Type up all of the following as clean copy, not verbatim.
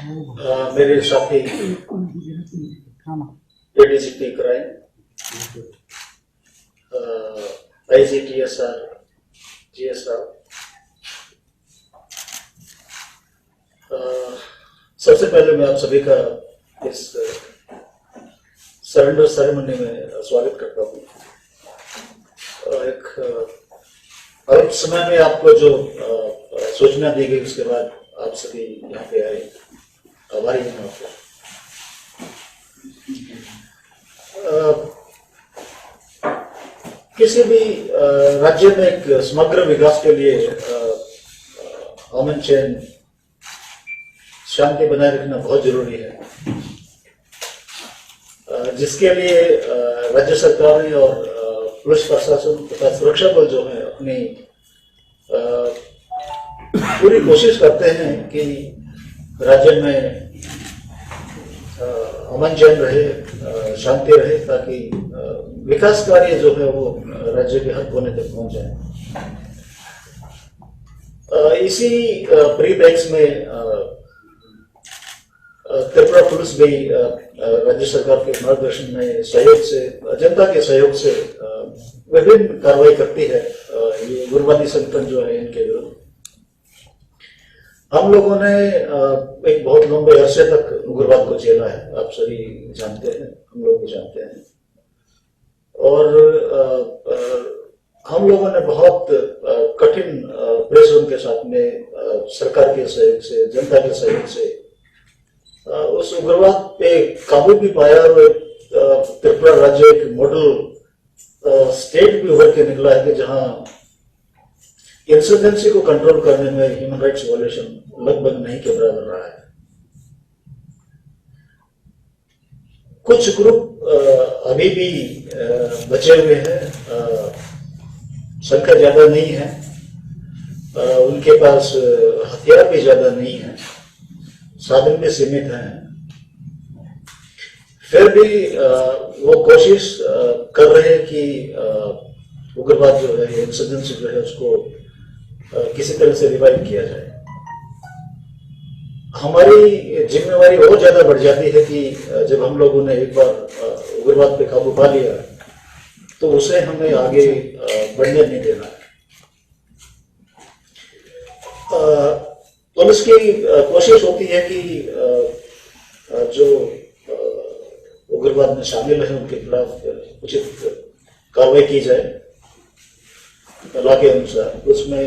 मेरे साथी ADGP crime, IGTSR GS Rao, सबसे पहले मैं आप सभी का इस सरेंडर सेरेमनी में स्वागत करता हूँ। एक अल्प समय में आपको जो सूचना दी गई उसके बाद आप सभी यहाँ पे आए, आभारी हैं आपको। किसी भी राज्य में एक समग्र विकास के लिए अमन चैन शांति बनाए रखना बहुत जरूरी है, जिसके लिए राज्य सरकारें और पुलिस प्रशासन तथा सुरक्षा बल जो है अपनी पूरी कोशिश करते हैं कि राज्य में अमन चैन रहे, शांति रहे, ताकि विकास कार्य जो है वो राज्य के हर कोने तक पहुंच जाए। इसी प्रीबैक्स में त्रिपुरा पुलिस भी राज्य सरकार के मार्गदर्शन में सहयोग से, जनता के सहयोग से विभिन्न कार्रवाई करती है ये उग्रवादी संगठन जो है इनके विरुद्ध। हम लोगों ने एक बहुत लंबे अरसे तक उग्रवाद को झेला है, आप सभी जानते हैं, हम लोग भी जानते हैं। और हम लोगों ने बहुत कठिन प्रेशर के साथ में सरकार के सहयोग से, जनता के सहयोग से उस उग्रवाद पे काबू भी पाया और त्रिपुरा राज्य एक मॉडल स्टेट भी उभर के निकला है कि जहां इंसर्जेंसी को कंट्रोल करने में ह्यूमन राइट्स वायलेशन लगभग नहीं के बराबर रहा है। कुछ ग्रुप अभी भी बचे हुए हैं, संख्या ज्यादा नहीं है, उनके पास हथियार भी ज्यादा नहीं है, साधन भी सीमित हैं, फिर भी वो कोशिश कर रहे हैं कि उग्रवाद जो है, इंसर्जेंसी जो है, उसको किसी तरह से रिवाइव किया जाए। हमारी जिम्मेवारी और ज्यादा बढ़ जाती है कि जब हम लोगों ने एक बार उग्रवाद पे काबू पा लिया तो उसे हमें आगे बढ़ने नहीं देना है। पुलिस की कोशिश होती है कि जो उग्रवाद में शामिल है उनके खिलाफ उचित कार्रवाई की जाए लॉ के अनुसार। उसमें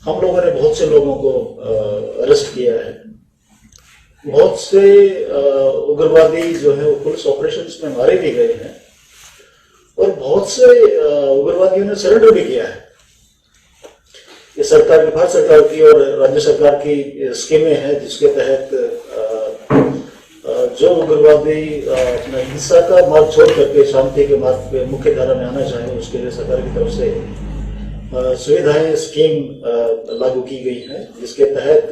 हम लोगों ने बहुत से लोगों को अरेस्ट किया है, बहुत से उग्रवादी जो है वो पुलिस ऑपरेशंस में मारे भी गए हैं और बहुत से उग्रवादियों ने सरेंडर भी किया है। ये सरकार की, भारत सरकार की और राज्य सरकार की स्कीमें हैं जिसके तहत जो उग्रवादी अपना हिंसा का मार्ग छोड़ करके शांति के मार्ग पे मुख्य धारा में आना चाहे उसके लिए सरकार की तरफ से सुविधाएं, स्कीम लागू की गई है, जिसके तहत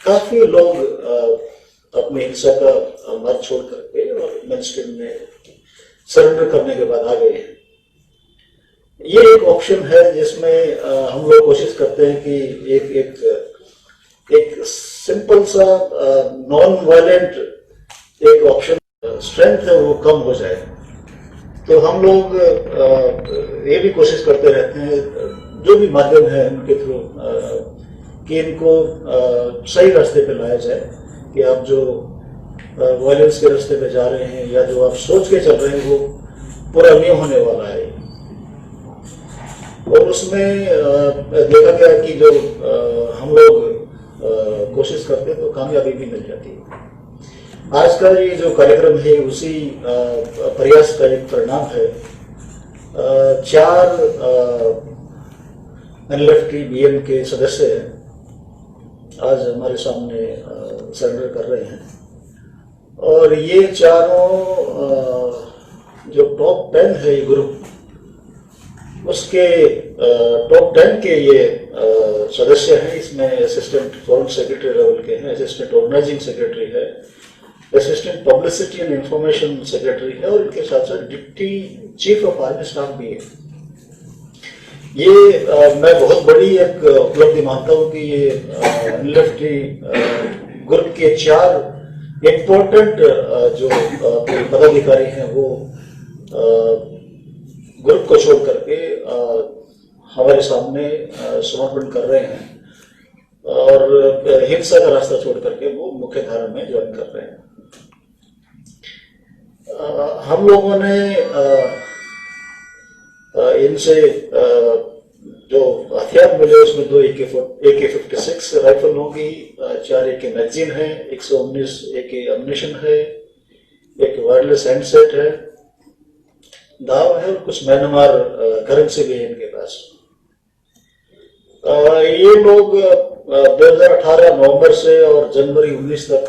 काफी लोग अपनी हिंसा का मार्ग छोड़ करके और मेन स्ट्रीम में सरेंडर करने के बाद आ गए हैं। ये एक ऑप्शन है जिसमें हम लोग कोशिश करते हैं कि एक सिंपल सा नॉन वायलेंट एक ऑप्शन स्ट्रेंथ है वो कम हो जाए। तो हम लोग ये भी कोशिश करते रहते हैं जो भी माध्यम है उनके थ्रू कि इनको सही रास्ते पे लाया जाए कि आप जो वायलेंस के रास्ते पे जा रहे हैं या जो आप सोच के चल रहे हैं वो पूरा नहीं होने वाला है। और उसमें देखा गया कि जो हम लोग कोशिश करते हैं तो कामयाबी भी मिल जाती है। आज का ये जो कार्यक्रम है उसी प्रयास का एक परिणाम है। 4 एनएलएफटी बीएम के सदस्य आज हमारे सामने सरेंडर कर रहे हैं और ये चारों जो टॉप 10 है ये ग्रुप, उसके टॉप 10 के ये सदस्य हैं। इसमें असिस्टेंट फॉरेन सेक्रेटरी लेवल के हैं, असिस्टेंट ऑर्गेनाइजिंग सेक्रेटरी है, assistant publicity and information secretary है और इनके साथ साथ deputy chief of army staff भी है। ये मैं बहुत बड़ी एक उपलब्धि मानता हूँ कि ये एनएलएफटी ग्रुप के 4 इम्पोर्टेंट जो पदाधिकारी हैं वो ग्रुप को छोड़ करके हमारे सामने समर्पण कर रहे हैं और हिंसा का रास्ता छोड़ करके वो मुख्य धारा में ज्वाइन कर रहे हैं। हम लोगों ने इनसे जो हथियार मिले उसमें 2 AK-56 राइफल होगी, 4 AK मैगजीन है, 119 AK अम्युनिशन है, एक वायरलेस हैंडसेट है, दाव है और कुछ म्यांमार करेंसी भी है इनके पास। ये लोग 2018 नवंबर से और जनवरी 19 तक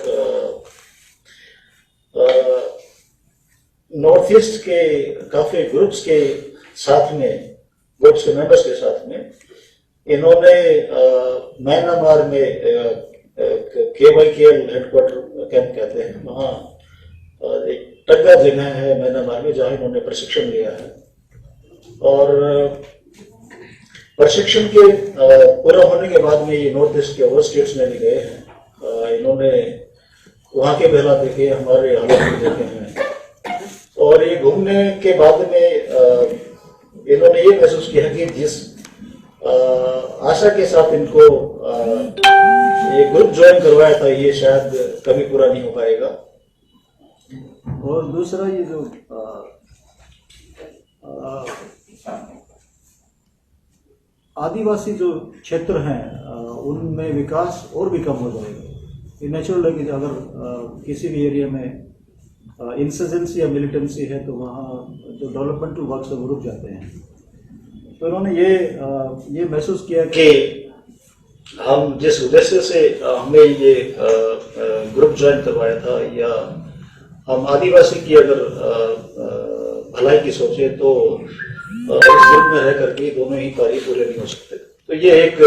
नॉर्थ ईस्ट के काफी ग्रुप्स के साथ में, ग्रुप्स के मेंबर्स के साथ में इन्होंने म्यांमार में KYKL हेडक्वार्टर कैंप कहते हैं, वहाँ एक टग्गा जगह है म्यांमार में जहाँ इन्होंने प्रशिक्षण लिया है और प्रशिक्षण के पूरा होने के बाद में ये नॉर्थ ईस्ट के और स्टेट्स में भी गए हैं। इन्होंने वहाँ के बेला देखे, हमारे हालात भी देखे हैं और ये घूमने के बाद में इन्होंने ये महसूस किया कि जिस आशा के साथ इनको ये ग्रुप ज्वाइन करवाया था ये शायद कभी पूरा नहीं हो पाएगा। और दूसरा ये जो आदिवासी जो क्षेत्र हैं उनमें विकास और भी कम हो जाएगा। ये नेचुरल है कि अगर किसी भी एरिया में इंसर्जेंसी या मिलिटेंसी है तो वहाँ जो डेवलपमेंटल वर्क सब रुक जाते हैं। तो उन्होंने ये महसूस किया कि हम जिस उद्देश्य से हमें ये ग्रुप ज्वाइन करवाया था या हम आदिवासी की अगर भलाई की सोचे तो इस ग्रुप में रह करके दोनों ही कार्य पूरे नहीं हो सकते। तो ये एक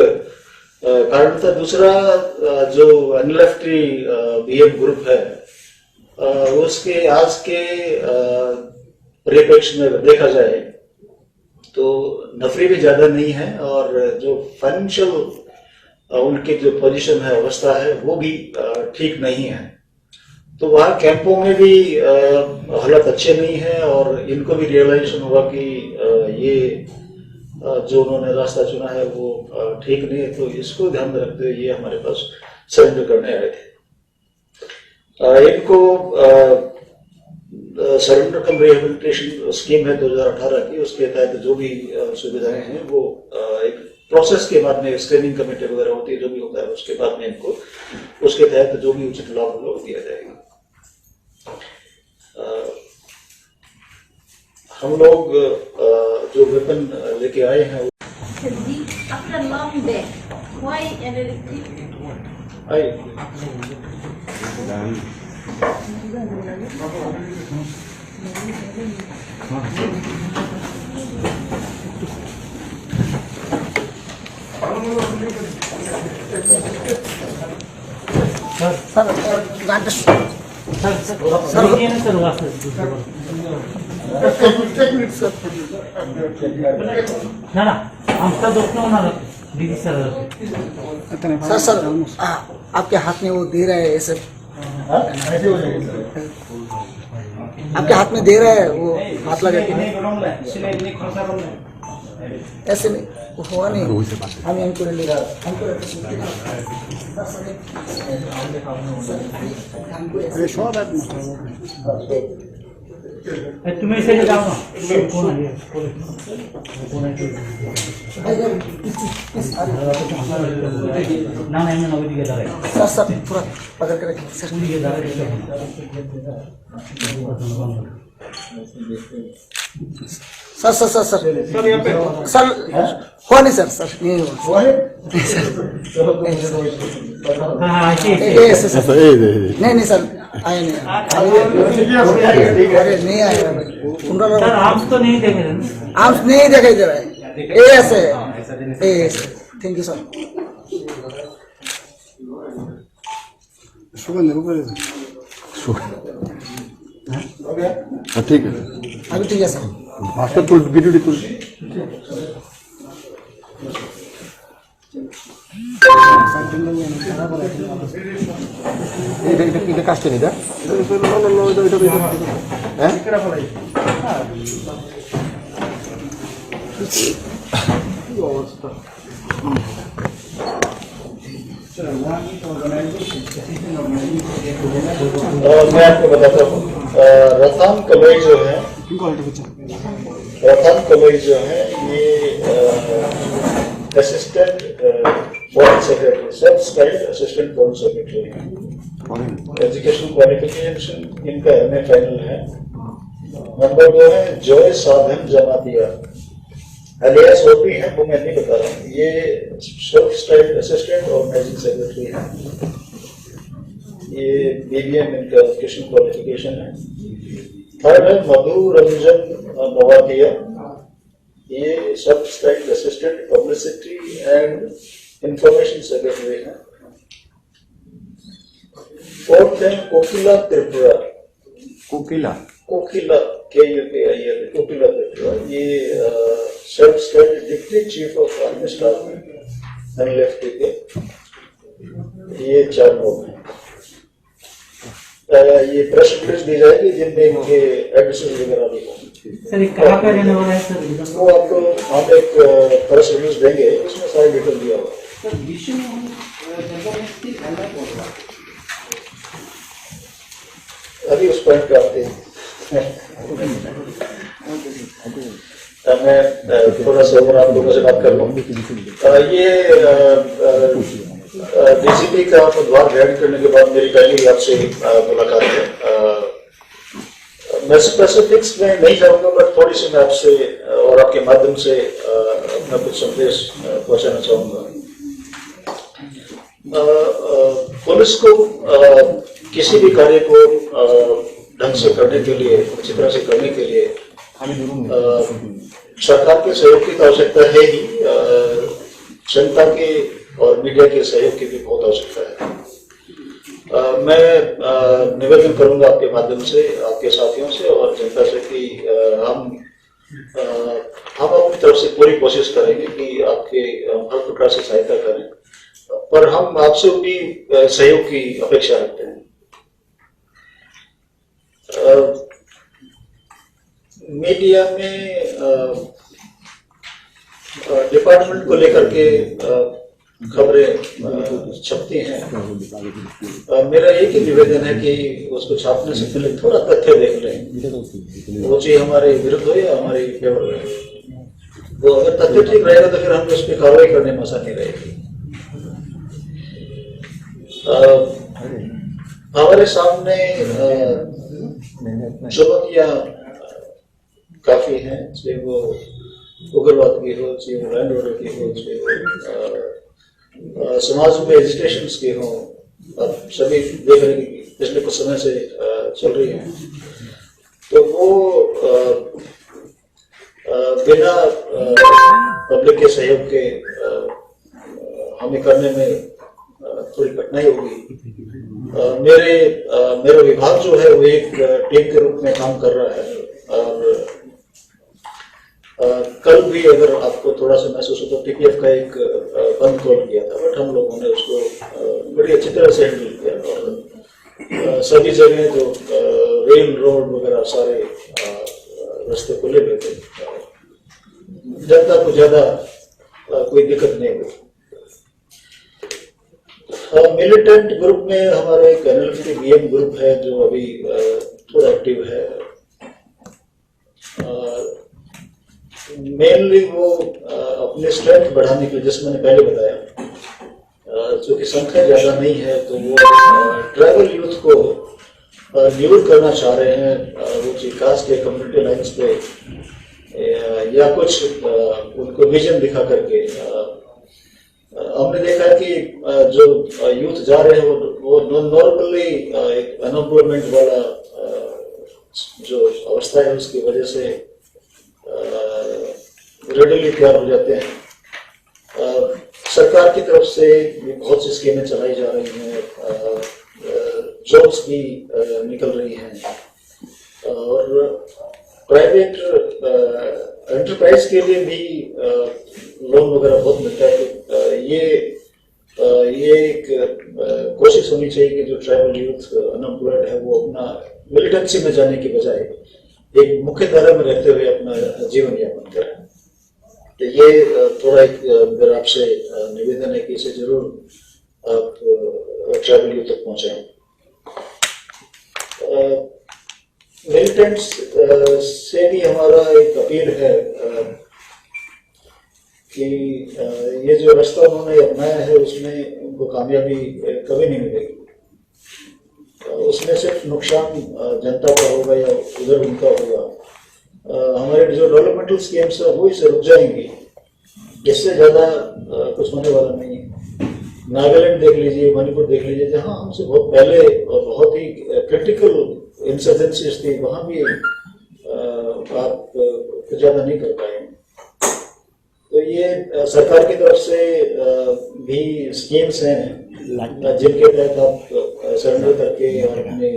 कारण था। दूसरा जो एनएलएफटी बीएम ग्रुप है उसके आज के परिप्रेक्ष्य में देखा जाए तो नफरी भी ज्यादा नहीं है और जो फाइनेंशियल उनकी जो पोजीशन है, अवस्था है, वो भी ठीक नहीं है। तो वहाँ कैंपों में भी हालत अच्छे नहीं है और इनको भी रियलाइजेशन हुआ कि ये जो उन्होंने रास्ता चुना है वो ठीक नहीं है। तो इसको ध्यान में रखते हुए ये हमारे पास सरेंडर करने आए थे। इनको सरेंडर कम रिहेबिलिटेशन स्कीम है 2018 की, उसके तहत जो भी सुविधाएं हैं वो एक प्रोसेस के बाद में स्क्रीनिंग कमेटी वगैरह होती है, जो भी होता है उसके बाद में इनको उसके तहत जो भी उचित लाभ होगा वो दिया जाएगा। हम लोग जो वेपन लेके आए हैं सर आपके हाथ में वो दे रहा है ऐसे, आपके हाथ में दे रहा है वो हाथ लगा के ऐसे नहीं हुआ नहीं। हम हमको नहीं लगा तुम्हें इसे ले जाओ ना। सर सर पूरा पकड़ के रखिए sir. Sir sir sir sir sir हुआ नहीं सर, सर नहीं हुआ नहीं नहीं सर आया नहीं, अरे नहीं आया सर। आर्म्स तो नहीं देखे, आर्म्स नहीं दिखाई दे रहा है, ऐसे। Thank you sir. ठीक है, अभी ठीक है सर। भास्कर तुल वीडियो तुल এটা কাজটা নিটা হ্যাঁ কি অবস্থা मैं आपको बताता हूँ रतन कलोई जो है रतन कलोई जो है ये असिस्टेंट फॉरेन सेक्रेटरी सब स्टाइल असिस्टेंट फॉरेन सेक्रेटरी है एजुकेशन क्वालिफिकेशन इनका एमए फाइनल है। नंबर 2 है जॉय साधन जमातिया अलियास और भी है वो मैं नहीं बता रहा हूँ। ये सब स्टाइल असिस्टेंट और मैनेजिंग सेक्रेटरी है। ये बीबीएम इनका एजुकेशन क्वालिफिकेशन है। थर्ड है मधु रंजन नवातिया ये सब style assistant publicity and information secretary है। फोर्थ है कोकिला त्रिपुरा कोकिला KUKIL कोकिला त्रिपुरा ये सब style deputy chief of army staff है NLFT के। ये 4 लोग हैं। ये प्रेस रिलीज दी जाएगी जिनमें इनके एड्रेसेस वगैरह भी होंगे। सर ये कहाँ का रहने वाला है सर? वो आपको हम एक प्रेस रिलीज देंगे उसमें सारी डिटेल दिया होगा। अभी उस पॉइंट पे आते हैं। मैं थोड़ा सा और आप लोगों से बात कर लूँ। ये डीसीपी का पदभार ग्रहण करने के बाद मेरी पहली आपसे मुलाकात है। मैं स्पेसिफिक्स में नहीं जाऊंगा बट थोड़ी सी मैं आपसे और आपके माध्यम से अपना कुछ संदेश पहुंचाना चाहूंगा। पुलिस को किसी भी कार्य को ढंग से करने के लिए अच्छी तरह से करने के लिए सरकार के सहयोग की तो आवश्यकता है ही, जनता के और मीडिया के सहयोग की भी बहुत आवश्यकता है। मैं निवेदन करूंगा आपके माध्यम से आपके साथियों से और जनता से कि हम अपनी तरफ से पूरी कोशिश करेंगे कि आपके हर प्रकार से सहायता करें, पर हम आपसे भी सहयोग की अपेक्षा रखते हैं। मीडिया में डिपार्टमेंट को लेकर के खबरें छपती हैं। मेरा एक ही निवेदन है कि उसको छापने से पहले थोड़ा तथ्य देख लें, वो चीज हमारे विरुद्ध हो या हमारे फेवर में। वो अगर तथ्य ठीक रहेगा तो फिर हम उस पर कार्रवाई करने में आसानी रहेगी। हमारे सामने चुनौतियां काफी हैं, चाहे वो उग्रवाद की हो, चाहे वो लैंड ऑर्डर की हो, चाहे वो समाज में एजिटेशन की हो। अब सभी देख रहे हैं कि पिछले कुछ समय से चल रही है, तो वो बिना पब्लिक के सहयोग के हमें करने में थोड़ी कठिनाई होगी। मेरा विभाग जो है वो एक टीम के रूप में काम कर रहा है और कल भी अगर आपको थोड़ा सा महसूस हो तो TPF का एक बंद कॉल किया था, बट हम लोगों ने उसको बड़ी अच्छी तरह से हैंडल किया और सभी जगह जो रेल रोड वगैरह सारे रास्ते खुले हुए थे, जनता को ज्यादा कोई दिक्कत नहीं हुई। मिलिटेंट ग्रुप में हमारे एक NLFT BM ग्रुप है जो अभी थोड़ा एक्टिव है। मेनली वो अपने स्ट्रेंथ बढ़ाने के लिए, जैसे मैंने पहले बताया, चूंकि संख्या ज्यादा नहीं है तो वो ट्राइबल यूथ को न्यूर करना चाह रहे हैं, वो कास्ट के कम्युनिटी लाइन्स पे या कुछ उनको विजन दिखा करके। हमने देखा है कि जो यूथ जा रहे हैं वो नॉर्मली एक अनएम्प्लॉयमेंट वाला जो अवस्था है उसकी वजह से रेडिली तैयार हो जाते हैं। सरकार की तरफ से बहुत सी स्कीमें चलाई जा रही हैं, जॉब्स भी निकल रही हैं और प्राइवेट एंटरप्राइज के लिए भी लोन वगैरह बहुत मिलता है। ये एक चाहिए कि जो ट्राइबल यूथ अनएम्प्लॉयड है वो अपना मिलिटेंसी में जाने के बजाय एक मुख्य धारा में रहते हुए अपना जीवन यापन करें। तो ये थोड़ा एक मेरा आपसे निवेदन है कि इसे जरूर आप ट्राइबल यूथ तक पहुंचाएं। मिलिटेंट्स से भी हमारा एक अपील है कि ये जो रास्ता उन्होंने अपनाया है उसमें उनको कामयाबी कभी नहीं मिलेगी। उसमें सिर्फ नुकसान जनता का होगा या उधर उनका होगा। हमारे जो डेवलपमेंटल स्कीम्स है वो इसे रुक जाएंगी, इससे ज्यादा कुछ होने वाला नहीं है। नागालैंड देख लीजिए, मणिपुर देख लीजिए, जहां हमसे बहुत पहले और बहुत ही क्रिटिकल इंसर्जेंसीज थी, वहां भी आप कुछ ज्यादा नहीं कर पाए। तो ये सरकार की तरफ से भी स्कीम्स हैं जिनके तहत आप सरेंडर करके और अपने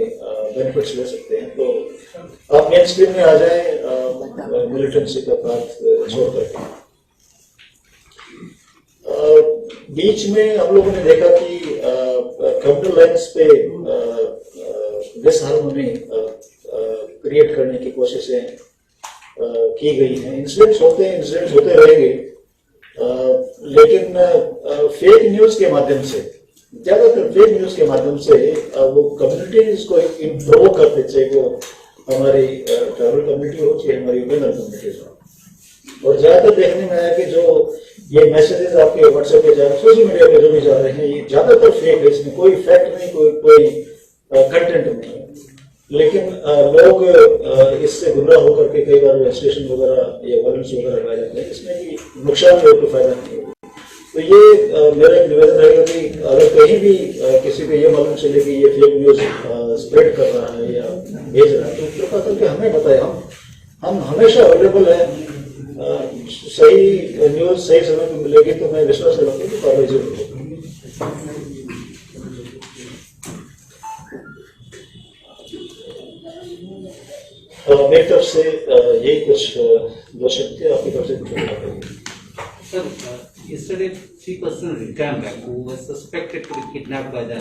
बेनिफिट्स ले सकते हैं। तो आप मेन स्ट्रीम में आ जाएं मिलिटेंसी का पाथ छोड़ करके। बीच में हम लोगों ने देखा कि कम्युनल लाइन्स पे डिसहार्मनी क्रिएट करने की कोशिशें की गई हैं। इंसिडेंट्स होते रहेंगे, लेकिन फेक न्यूज के माध्यम से, ज्यादातर फेक न्यूज के माध्यम से वो कम्युनिटीज को प्रोवोक करते, चाहे वो हमारी ट्राइबल कम्युनिटी हो चाहे हमारी ओरिजिनल कम्युनिटीज हो। और ज्यादातर देखने में आया कि जो ये मैसेजेस आपके व्हाट्सएप पे जा रहे हैं, सोशल मीडिया पे जो भी जा रहे हैं, ये ज्यादातर फेक है। इसमें कोई फैक्ट नहीं, कोई कंटेंट नहीं है। लेकिन लोग इससे गुमराह होकर के कई बार रजिस्ट्रेशन वगैरह या वॉल्यूम्स वगैरह लगाए जाते हैं, इसमें भी नुकसान है, कोई फायदा नहीं है। तो ये मेरा एक निवेदन रहेगा कि अगर कहीं भी किसी को ये मालूम चले कि ये फेक न्यूज स्प्रेड कर रहा है या भेज रहा है, तो कृपा करके हमें बताएं। हम हमेशा अवेलेबल है। सही न्यूज सही समय पर मिलेगी तो मैं विश्वास रखता हूँ कि कार्रवाई जरूर होगी। मेरी तरफ से यही कुछ दो शब्द थे, आपकी तरफ से कुछ बताइए। Sir, yesterday 3 persons returned back who were suspected to be kidnapped by the.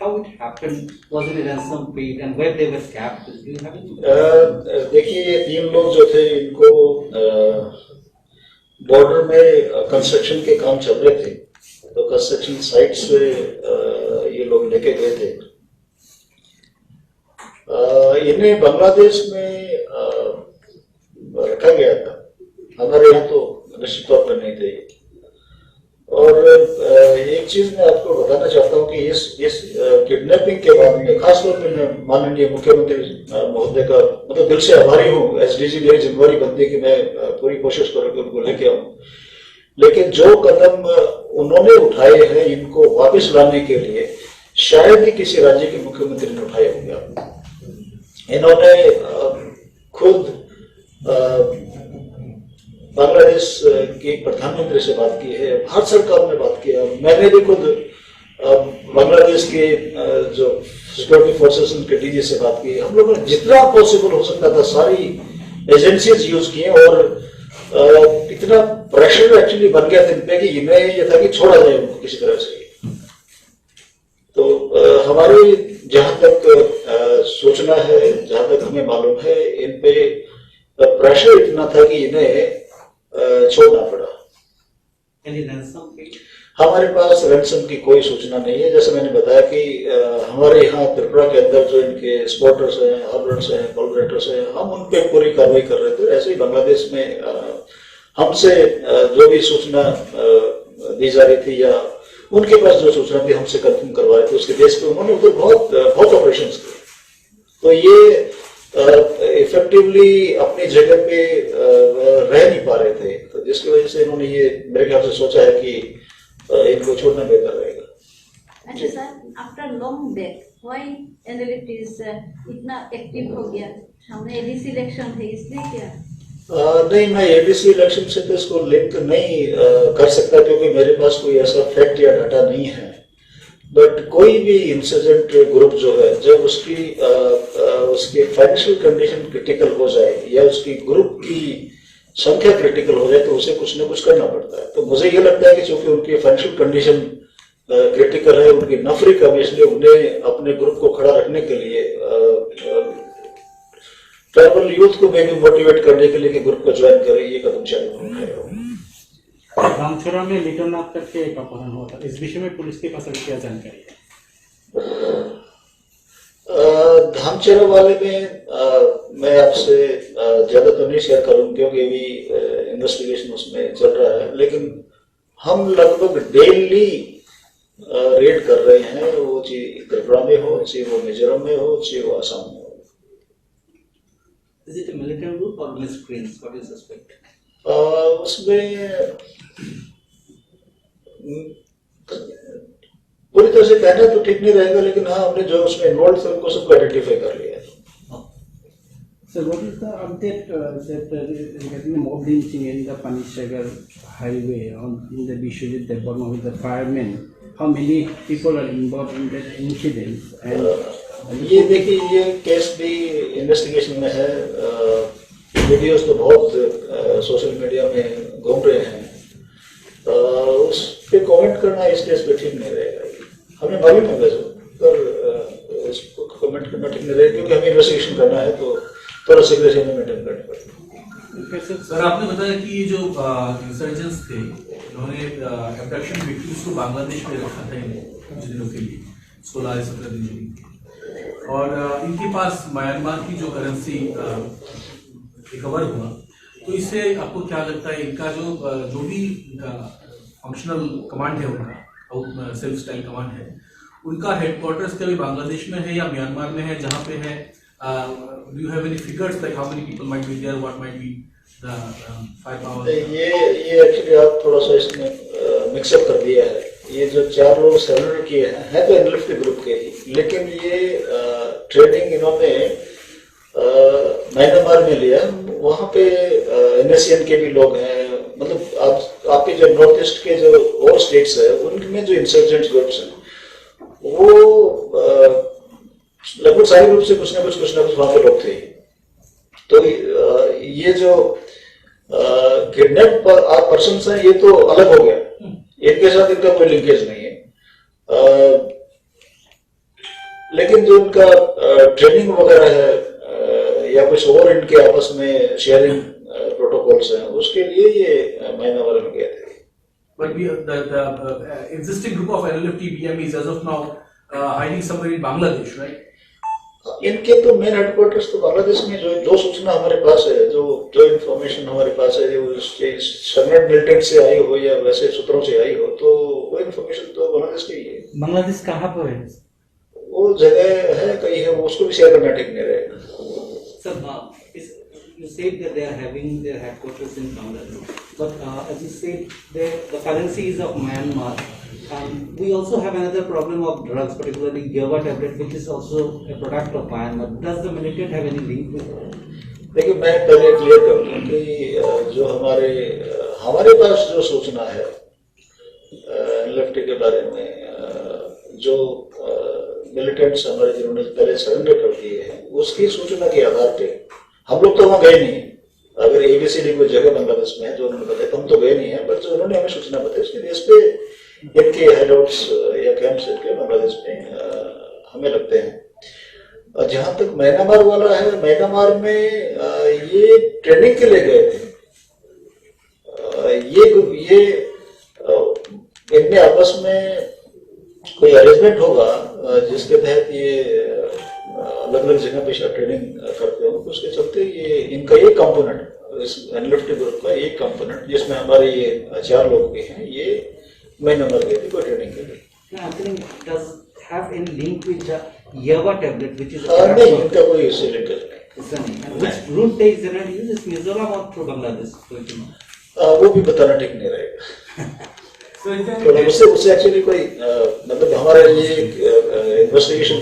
How it happened? Was it a ransom paid and where they were kept? Do you have any? देखिए, ये 3 लोग जो थे, इनको बॉर्डर में construction के काम चल रहे थे, तो कंस्ट्रक्शन साइट से ये लोग लेके गए थे। इन्हें बांग्लादेश में रखा गया था, हमारे यहाँ तो निश्चित तौर पर नहीं थे। और एक चीज मैं आपको बताना चाहता हूँ कि इस किडनैपिंग के बाद में खासतौर पर मैं माननीय मुख्यमंत्री महोदय का मतलब दिल से आभारी हूँ। एसडीजी मेरी जिम्मेवारी बनती है कि मैं पूरी कोशिश करूँ कि उनको लेके आऊँ, लेकिन जो कदम उन्होंने उठाए हैं इनको वापस लाने के लिए शायद ही किसी राज्य के मुख्यमंत्री ने उठाए होंगे। इन्होंने खुद बांग्लादेश के प्रधानमंत्री से बात की है, भारत सरकार ने बात किया, मैंने भी खुद बांग्लादेश के जो सिक्योरिटी फोर्सेस उनके डीजी से बात की। हम लोगों ने जितना पॉसिबल हो सकता था सारी एजेंसीज यूज की और इतना प्रेशर एक्चुअली बन गया था इन पे कि इन्हें ये था कि छोड़ा जाए उनको किसी तरह से। तो हमारी जहां तक सूचना है, जहां तक हमें मालूम है, इन पे प्रेशर इतना था कि इन्हें छोड़ना पड़ा। हमारे पास रैंसम की कोई सूचना नहीं है। जैसे मैंने बताया कि हमारे यहाँ त्रिपुरा के अंदर जो इनके स्पॉटर्स हैं, हार्बर्स हैं, कोलबरेटर्स हैं, हम उन पर पूरी कार्रवाई कर रहे थे। ऐसे ही बांग्लादेश में हमसे जो भी सूचना दी जा रही थी या उनके पास जो सूचना थी हमसे कंफर्म करवा रहे थे, उसके बेस पे उन्होंने उधर बहुत ऑपरेशन किए। तो ये इफेक्टिवली अपनी जगह पे रह नहीं पा रहे थे, तो जिसकी वजह से इन्होंने ये मेरे ख्याल से सोचा है कि इनको छोड़ना बेहतर रहेगा। अच्छा sir, after long back why NLF is इतना एक्टिव हो गया? हमने एडीसी इलेक्शन है इसलिए क्या? नहीं, मैं एडीसी इलेक्शन से तो इसको लिंक नहीं कर सकता क्योंकि मेरे पास कोई ऐसा फैक्ट या डाटा नहीं है। बट कोई भी इंसर्जेंट ग्रुप जो है, जब उसकी फाइनेंशियल कंडीशन क्रिटिकल हो जाए या उसकी ग्रुप की संख्या क्रिटिकल हो जाए तो उसे कुछ न कुछ करना पड़ता है। तो मुझे ये लगता है कि चूंकि उनकी फाइनेंशियल कंडीशन क्रिटिकल है, उनकी नफरी कम, इसलिए उन्हें अपने ग्रुप को खड़ा रखने के लिए ट्राइबल यूथ को भी मोटिवेट करने के लिए कि ग्रुप को ज्वाइन करें, ये कदम चालू है। रामछोरा में लिटल नाथ करके एक अपहरण हुआ था, इस विषय में पुलिस के पास अभी क्या जानकारी है? धामचेरा वाले में मैं आपसे ज्यादा तो नहीं शेयर करूं क्योंकि अभी इन्वेस्टिगेशन उसमें चल रहा है, लेकिन हम लगभग डेली रेड कर रहे हैं, वो चाहे त्रिपुरा में हो, चाहे वो मिजोरम में हो, चाहे वो आसाम में हो। Is it a militant group or miscreants? What do you suspect? उसमें पूरी तरह से कहना तो ठीक नहीं रहेगा, लेकिन हाँ, हमने जो उसमें इन्वॉल्व थे उनको सबको आइडेंटिफाई कर लिया है। So what is the update regarding the mob lynching in the Panisagar highway in the Bishojit Department with the firemen? How many people are involved in that incident? And ये देखिए, ये case भी investigation में है। Videos तो बहुत social media में घूम रहे हैं, उस पे कमेंट करना इस केस पे ठीक नहीं रहेगा। हमें मालूम है वैसे, पर उसको कमेंट करना ठीक नहीं रहेगा क्योंकि हमें इन्वेस्टिगेशन करना है, तो थोड़ा सीक्रेसी हमें मेंटेन करनी पड़ेगी। सर, आपने बताया कि ये जो इंसर्जेंट्स थे, इन्होंने एब्डक्शन विक्टिम्स को बांग्लादेश में रखा था कुछ दिनों के लिए, 16 या 17 दिन के लिए, और इनके पास म्यांमार की जो करेंसी रिकवर हुआ, तो इससे आपको क्या लगता है इनका जो भी फंक्शनल कमांड है, उनका सेल्फ स्टाइल कमांड है, उनका हेडक्वार्टर्स कभी बांग्लादेश में है या म्यांमार में है, जहाँ पे है? Do you have any figures like how many people might be there? What might be the firepower? ये एक्चुअली आप थोड़ा सा इसमें मिक्सअप कर दिया है। ये जो 4 लोग सरेंडर किए हैं तो एनएलएफ के ग्रुप के ही, लेकिन ये ट्रेनिंग इन्होंने म्यांमार में लिया। वहाँ पे एनएससीएन के भी लोग हैं, मतलब आपके जो नॉर्थ ईस्ट के जो और स्टेट्स है उनमें जो इंसर्जेंट ग्रुप्स हैं वो लगभग सारे ग्रुप से कुछ ना कुछ वहां पे लोग थे। तो ये जो किडनैप पर्सन है ये तो अलग हो गया, इनके साथ इनका कोई लिंकेज नहीं है, लेकिन जो इनका ट्रेनिंग वगैरह है या कुछ और इनके आपस में शेयरिंग प्रोटोकॉल्स हैं, उसके लिए ये म्यांमार में गए थे। But the existing group of NLF-TBM is as of now hiding somewhere in Bangladesh, right? इनके तो मेन हेडक्वार्टर्स तो बांग्लादेश में, जो सूचना हमारे पास है, जो इन्फॉर्मेशन हमारे पास है, जो शर्मिट मिलिटेंट से आई हो या वैसे सूत्रों से आई हो, तो वो इन्फॉर्मेशन तो बांग्लादेश की ही है। बांग्लादेश कहाँ पर है? वो जगह है कहीं है, वो उसको भी शेयर करना ठीक नहीं रहेगा। Sir, you said that they are having their headquarters in Bangladesh, but as you said, the currency is of Myanmar. We also have another problem of drugs, particularly Gava tablet, which is also a product of Myanmar. Does the militant have any link with it? देखिए, मैं पहले clear कर दूं कि जो हमारे पास जो सूचना है एनएलएफ के बारे में, जो मिलिटेंट्स हमारे जिन्होंने पहले सरेंडर कर दिए हैं, उसकी सूचना के आधार पे हम लोग तो वहाँ गए नहीं। अगर एबीसीडी कोई जगह बांग्लादेश में है जो उन्होंने बताया, तो हम तो गए नहीं है, बट जो उन्होंने हमें सूचना बताई उसके बेस पे इनके हाइडआउट्स या कैंप्स इनके बांग्लादेश में हमें लगते हैं। जहां तक म्यांमार वाला है, म्यांमार में ये ट्रेनिंग के लिए गए थे। ये इनमें आपस में कोई अरेंजमेंट होगा जिसके तहत ये अलग अलग जगह पे ट्रेनिंग करते हो, उसके चलते ये इनका एक कंपोनेंट, इस एनएलएफ ग्रुप का एक कंपोनेंट जिसमें हमारे ये 4 लोग भी हैं, ये म्यांमार गए थे कोई ट्रेनिंग के लिए। Does have any link with the Gava tablet, which is नहीं, इनका कोई इससे लिंकेज नहीं। and which route they generally use is Mizoram or through Bangladesh? वो भी बताना ठीक नहीं रहेगा। तो उससे एक्चुअली कोई मतलब हमारा ये इन्वेस्टिगेशन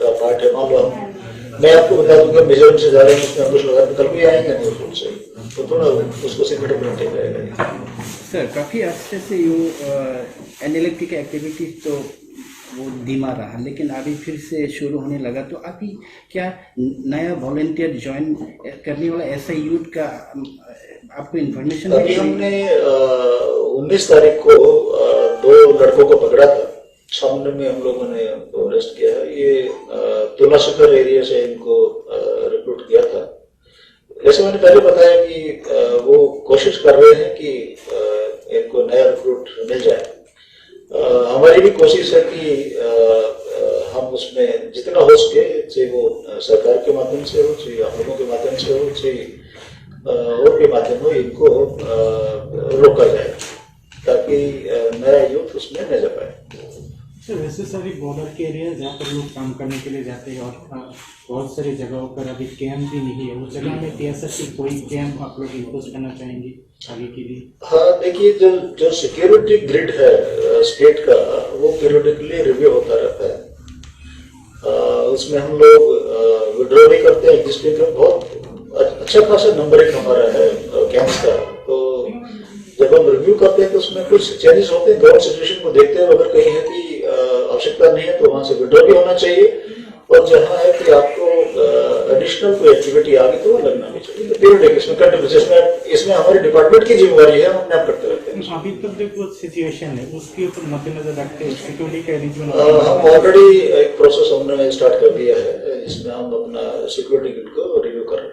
का पार्ट है। मान लो मैं आपको बता दूंगा मिजोरम से जा रहे हैं, उसमें हम कुछ लोग कल भी आएंगे नहीं रूट से, तो थोड़ा उसको सिक्योरिटी करना ठीक रहेगा। सर, काफ़ी अर्से से एनएलएफ की एक्टिविटीज तो वो धीमा रहा, लेकिन अभी फिर से शुरू होने लगा, तो अभी क्या नया वॉलंटियर ज्वाइन करने वाला ऐसा यूथ का आपको इन्फॉर्मेशन? अभी हमने 19 तारीख को दो लड़कों को पकड़ा था। सामने में हम लोगों ने उनको अरेस्ट किया है। ये तुलाशकर एरिया से इनको रिक्रूट किया था। जैसे मैंने पहले बताया कि वो कोशिश कर रहे हैं कि इनको नया रिक्रूट मिल जाए। हमारी भी कोशिश है कि हम उसमें जितना हो सके, चाहे वो सरकार के माध्यम से हो, चाहे आप लोगों के माध्यम से हो, चाहे और के माध्यम हो, इनको रोका जाए ताकि नया यूथ उसमें न जा पाए। सर वैसे सारी बॉर्डर के एरिया जहाँ पर लोग काम करने के लिए जाते हैं और बहुत सारी जगहों पर अभी कैंप भी नहीं है, उस जगह में TSS की कोई कैंप आप लोग इम्पोज करना चाहेंगे आगे के लिए? हाँ, देखिए जो सिक्योरिटी ग्रिड है स्टेट का, वो पीरियडिकली रिव्यू होता रहता है। उसमें हम लोग विड्रॉ भी करते हैं। एग्जिस्टिंग का बहुत अच्छा खासा नंबर एक हमारा है कैंप्स का। तो जब हम रिव्यू करते हैं तो उसमें कुछ चेंजेस होते हैं। ग्राउंड सिचुएशन को देखते हैं, अगर कहीं है कि आवश्यकता नहीं है तो वहां से विड्रॉ भी होना चाहिए। और जहाँ है कि आपको एडिशनल कोई एक्टिविटी आ गई तो वो लगना भी चाहिए। तो पीरियडिक इसमें कंटिन्यूस, इसमें हमारे डिपार्टमेंट की जिम्मेवारी है, हम अपने आप करते रहते हैं। अभी तक जो सिचुएशन है उसके ऊपर मद्देनजर रखते हुए सिक्योरिटी का अरेंजमेंट हम ऑलरेडी एक प्रोसेस हमने स्टार्ट कर दिया है, जिसमें हम अपना सिक्योरिटी ग्रिड को रिव्यू कर रहे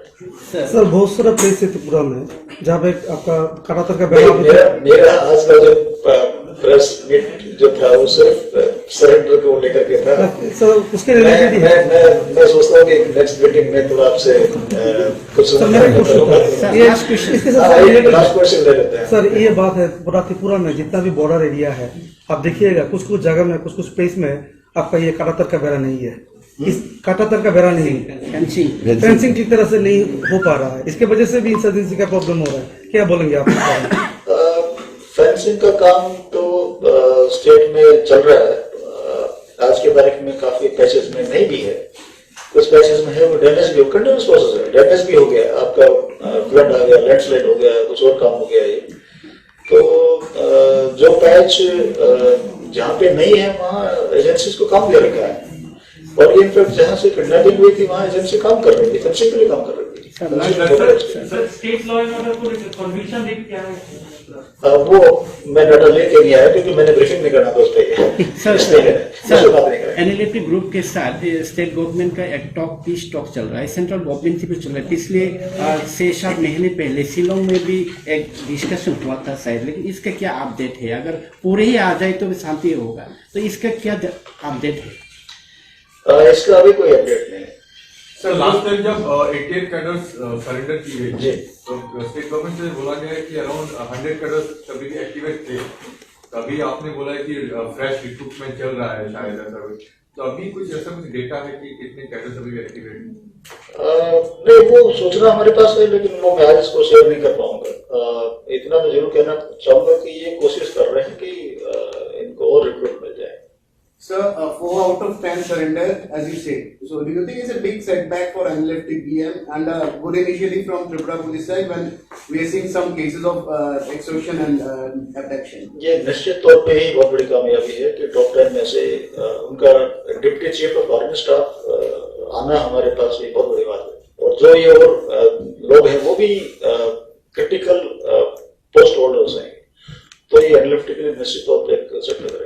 हैं। सर बहुत सारा प्लेस है त्रिपुरा में जहाँ पे आपका काटातर का बैनर मेरा आज का जो प्रेस मीट जो था वो सिर्फ सरेंडर को लेकर के था। सर उसके रिलेटेड ही है। मैं सोचता हूँ कि नेक्स्ट मीटिंग में थोड़ा आपसे कुछ लास्ट क्वेश्चन ले लेते हैं। सर ये बात है, पूरा त्रिपुरा में जितना भी बॉर्डर एरिया है आप देखिएगा, कुछ कुछ जगह में कुछ प्लेस में आपका ये काटातर का बेड़ा नहीं है। इस काटातर का बेड़ा नहीं है, फेंसिंग ठीक तरह से नहीं हो पा रहा है। इसके वजह से भी इंसर्जेंसी का प्रॉब्लम हो रहा है। क्या बोलेंगे आप? फेंसिंग का काम तो स्टेट में चल रहा है। आज की तारीख में काफी पैचेस में नहीं भी है, कुछ पैचेस में है वो डैमेज भी हो, कंटिन्यूस प्रोसेस है। डैमेज भी हो गया, आपका फ्लड आ गया, लैंडस्लाइड हो गया, कुछ और काम हो गया ये। तो जो पैच जहाँ पे नहीं है वहाँ एजेंसीज को काम दे रखा है। और ये इनफैक्ट जहाँ से किडनैपिंग हुई थी वहाँ एजेंसी काम कर रही थी, फेंसिंग के लिए काम कर रही थी। Sir state law and order को कन्विक्शन रेट क्या है? वो मैं डाटा लेके नहीं आया क्योंकि मैंने ब्रीफिंग नहीं करना था उस पर। सर एनएलएपी ग्रुप के साथ स्टेट गवर्नमेंट का एक पीस टॉक चल रहा है, सेंट्रल गवर्नमेंट से भी चल रहा है। पिछले 6-7 महीने पहले शिलोंग में भी एक डिस्कशन हुआ था शायद, लेकिन इसका क्या अपडेट है? अगर पूरे ही आ जाए तो शांति होगा, तो इसका क्या अपडेट है? इसका अभी कोई अपडेट नहीं है। सर लास्ट टाइम जब 88 कैडर्स सरेंडर की गई जी, तो स्टेट गवर्नमेंट से बोला गया है कि अराउंड 100 कैडर्स तभी भी एक्टिवेट थे। तभी आपने बोला है कि फ्रेश रिक्रूटमेंट चल रहा है शायद ऐसा कुछ। तो अभी कुछ ऐसा कुछ डेटा है कि कितने कैडर्स अभी एक्टिवेट हैं? नहीं, वो सूचना हमारे पास है, लेकिन वो मैं आज इसको शेयर नहीं कर पाऊंगा। इतना मैं जरूर कहना चाहूंगा कि ये कोशिश कर रहे हैं कि इनको और रिक्रूट मिल जाए। Sir, 4 out of 10 surrender, as you said. So, do you think it's a big setback for NLFT-BM and a good initially from Tripura police side when we are seeing some cases of extortion and abduction? ये निश्चित तौर पे ही बहुत बड़ी कामयाबी है कि top 10 में से उनका deputy chief of army staff आना हमारे पास ये बहुत बड़ी बात है। और जो ये और लोग हैं वो भी क्रिटिकल